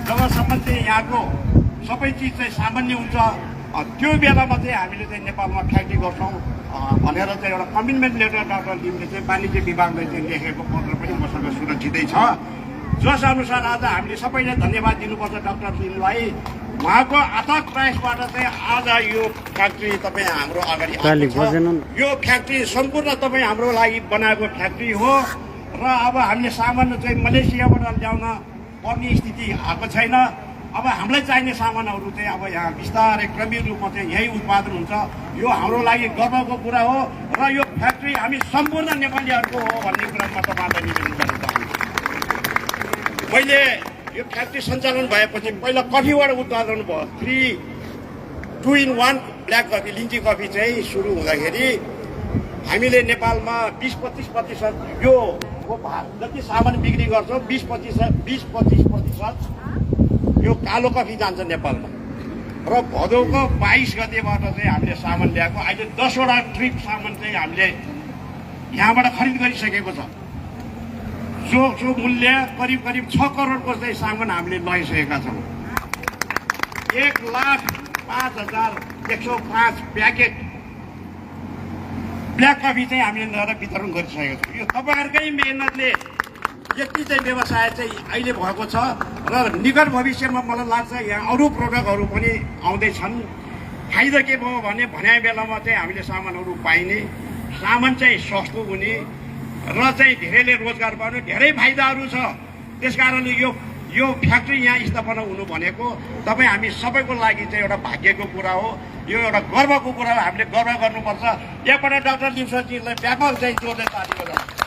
जबसम्म चाहिँ यहाँको सबै चिज चाहिँ सामान्य हुन्छ त्यो बेलामा चाहिँ हामीले चाहिँ नेपालमा फ्याक्ट्री गर्छौँ भनेर चाहिँ एउटा कमिटमेन्ट लेटर डाक्टर लिमले चाहिँ वाणिज्य विभागले चाहिँ लेखेको पत्र पनि मसँग सुरक्षितै छ। जस अनुसार आज हामीले सबैले धन्यवाद दिनुपर्छ डाक्टर लिमलाई। उहाँको अथक प्रयासबाट चाहिँ आज यो फ्याक्ट्री तपाईँ हाम्रो अगाडि आएको छ। यो फ्याक्ट्री सम्पूर्ण तपाईँ हाम्रो लागि बनाएको फ्याक्ट्री हो र अब हामीले सामान चाहिँ मलेसियाबाट ल्याउन पर्ने स्थिति आएको छैन। अब हामीलाई चाहिने सामानहरू चाहिँ अब यहाँ बिस्तारै क्रमिक रूपमा चाहिँ यही उत्पादन हुन्छ। यो हाम्रो लागि गर्वको कुरा हो र यो फ्याक्ट्री हामी सम्पूर्ण नेपालीहरूको हो भन्ने कुरा म तपाईँलाई निवेदन गर्न चाहन्छु। मैले यो फ्याक्ट्री सञ्चालन भएपछि पहिला कफीबाट उत्पादन भयो 2-in-1 ब्ल्याक कफी लिन्ची कफी चाहिँ सुरु हुँदाखेरि हामीले नेपालमा 20-25% यो जति सामान बिक्री गर्छौँ 20-25% यो कालो कफी जान्छ नेपालमा र भदौको 22 गतेबाट चाहिँ हामीले सामान ल्याएको। अहिले 10वटा ट्रिप सामान चाहिँ हामीले यहाँबाट खरिद गरिसकेको छ। जो मूल्य करिब 6 करोडको चाहिँ सामान हामीले लगिसकेका छौँ। 1,05,105 प्याकेट ब्ल्याक कफी चाहिँ हामीले लिएर वितरण गरिसकेका छौँ। यो तपाईँहरूकै मेहनतले यति चाहिँ व्यवसाय चाहिँ अहिले भएको छ र निकट भविष्यमा मलाई लाग्छ यहाँ अरू प्रोडक्टहरू पनि आउँदैछन्। फाइदा के भयो भने भनाइ बेलामा चाहिँ हामीले सामानहरू पाइने, सामान चाहिँ सस्तो हुने र चाहिँ धेरैले रोजगार पाउने धेरै फाइदाहरू छ। त्यस कारणले यो फ्याक्ट्री यहाँ स्थापना हुनु भनेको तपाईँ हामी सबैको लागि चाहिँ एउटा भाग्यको कुरा हो। यो एउटा गर्वको कुरा हो। हामीले गर्व गर्नुपर्छ। एकपल्ट डाक्टर लिम सरजीलाई व्यापक चाहिँ जोरले ताली बजाउँ।